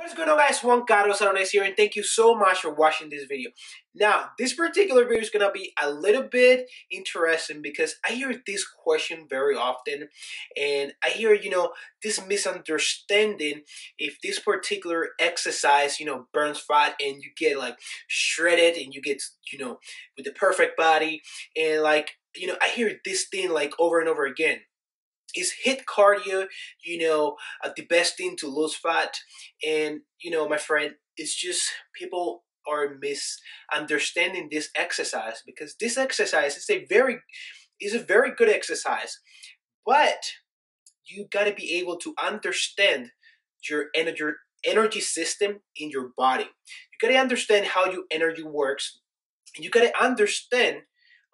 What is going on, guys? Juancarlos, Aronez here, and thank you so much for watching this video. Now, this particular video is going to be a little bit interesting because I hear this question very often, and I hear, this misunderstanding if this particular exercise, burns fat and you get like shredded and you get, with the perfect body, and I hear this thing like over and over again. Is HIIT cardio, the best thing to lose fat? And, my friend, it's just people are misunderstanding this exercise because this exercise is a very good exercise, but you got to be able to understand your energy system in your body. You got to understand how your energy works. And you got to understand,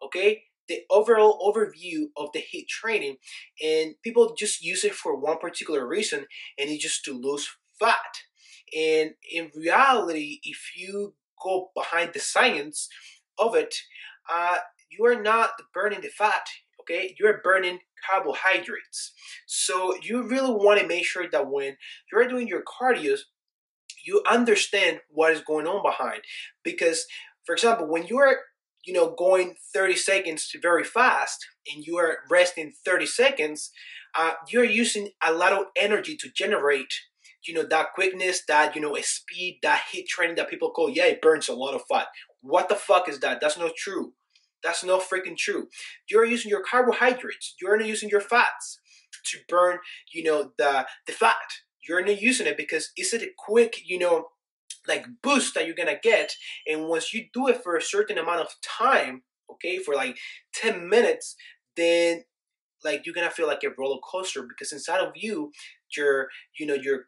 okay, the overall overview of the HIIT training, and people just use it for one particular reason, and it's just to lose fat. And in reality, if you go behind the science of it, you are not burning the fat, okay? You're burning carbohydrates. So you really want to make sure that when you're doing your cardio, you understand what is going on behind. Because, for example, when you're going 30 seconds to very fast and you are resting 30 seconds, you're using a lot of energy to generate, that quickness, that, speed, that HIIT training that people call, yeah, it burns a lot of fat. What the fuck is that? That's not true. That's not freaking true. You're using your carbohydrates. You're not using your fats to burn, the fat. You're not using it because it's a quick, like boost that you're gonna get. And once you do it for a certain amount of time, okay, for like 10 minutes, then like you're gonna feel like a roller coaster because inside of you, your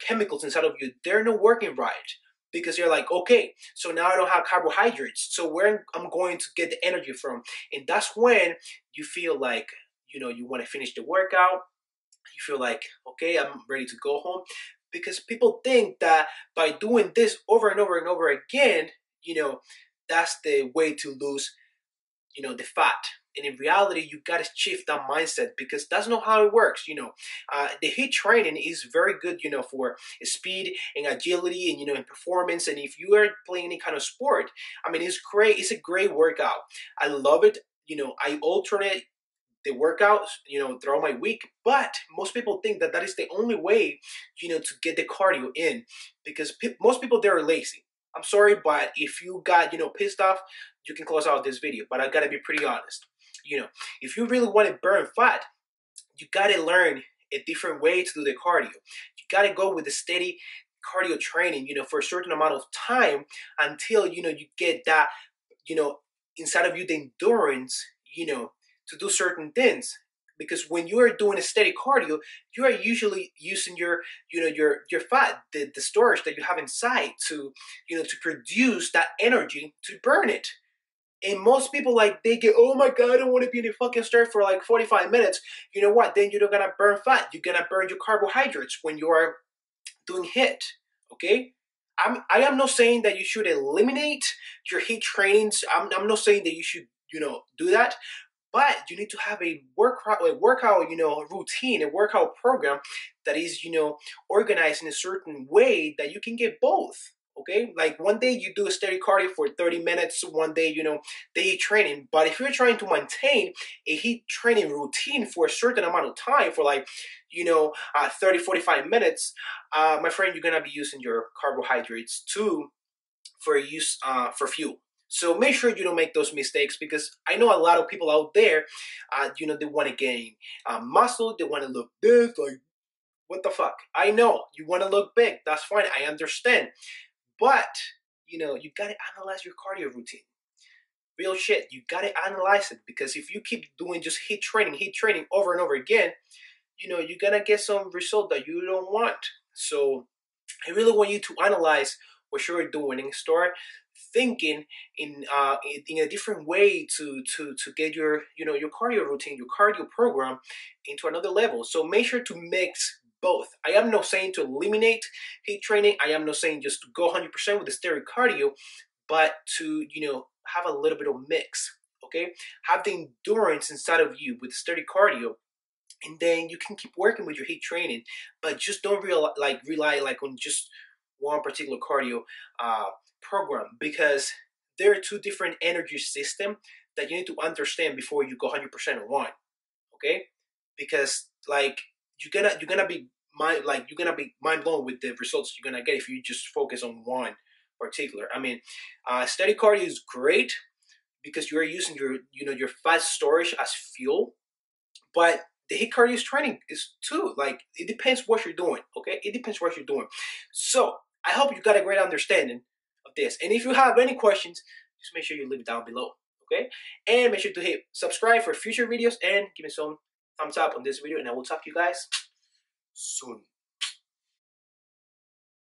chemicals inside of you, they're not working right. Because you're like, okay, so now I don't have carbohydrates. So where I'm going to get the energy from? And that's when you feel like, you want to finish the workout. You feel like, okay, I'm ready to go home. Because people think that by doing this over and over and over again, that's the way to lose, the fat. And in reality, you got to shift that mindset because that's not how it works. The HIIT training is very good, for speed and agility and, and performance. And if you are playing any kind of sport, I mean, it's great. It's a great workout. I love it. I alternate the workouts, throughout my week. But most people think that that is the only way, to get the cardio in because most people, they're lazy. I'm sorry, but if you got, pissed off, you can close out this video. But I got to be pretty honest. If you really want to burn fat, you got to learn a different way to do the cardio. You got to go with a steady cardio training, for a certain amount of time until, you get that, inside of you, the endurance, to do certain things. Because when you are doing a steady cardio, you are usually using your fat, the storage that you have inside to, to produce that energy to burn it. And most people, they get, oh my God, I don't want to be in the fucking store for like 45 minutes. You know what? Then you're not going to burn fat. You're going to burn your carbohydrates when you are doing HIIT, okay? I am not saying that you should eliminate your HIIT trainings. I'm not saying that you should, do that. But you need to have a workout, routine, a workout program that is, organized in a certain way that you can get both. Okay, like one day you do a steady cardio for 30 minutes, one day, the HIIT training. But if you're trying to maintain a HIIT training routine for a certain amount of time, for 30, 45 minutes, my friend, you're gonna be using your carbohydrates too for fuel. So make sure you don't make those mistakes because I know a lot of people out there, they want to gain muscle, they want to look this, like, what the fuck? I know you want to look big. That's fine. I understand. But, you got to analyze your cardio routine. Real shit. You got to analyze it because if you keep doing just HIIT training over and over again, you're going to get some result that you don't want. So I really want you to analyze what you're doing and start thinking in a different way to get your your cardio routine, your cardio program into another level. So make sure to mix both. I am not saying to eliminate HIIT training. I am not saying just to go 100% with the steady cardio, but to have a little bit of mix. Okay, have the endurance inside of you with steady cardio. And then you can keep working with your HIIT training, but just don't rely on just one particular cardio program, because there are two different energy systems that you need to understand before you go 100% on one. Okay, because like you're gonna be mind blown with the results you're gonna get if you just focus on one particular. I mean, steady cardio is great because you are using your your fat storage as fuel, but the HIIT cardio training is too. Like, it depends what you're doing. Okay, it depends what you're doing. So I hope you got a great understanding of this. And if you have any questions, just make sure you leave it down below. Okay, and make sure to hit subscribe for future videos and give me some thumbs up on this video. And I will talk to you guys soon.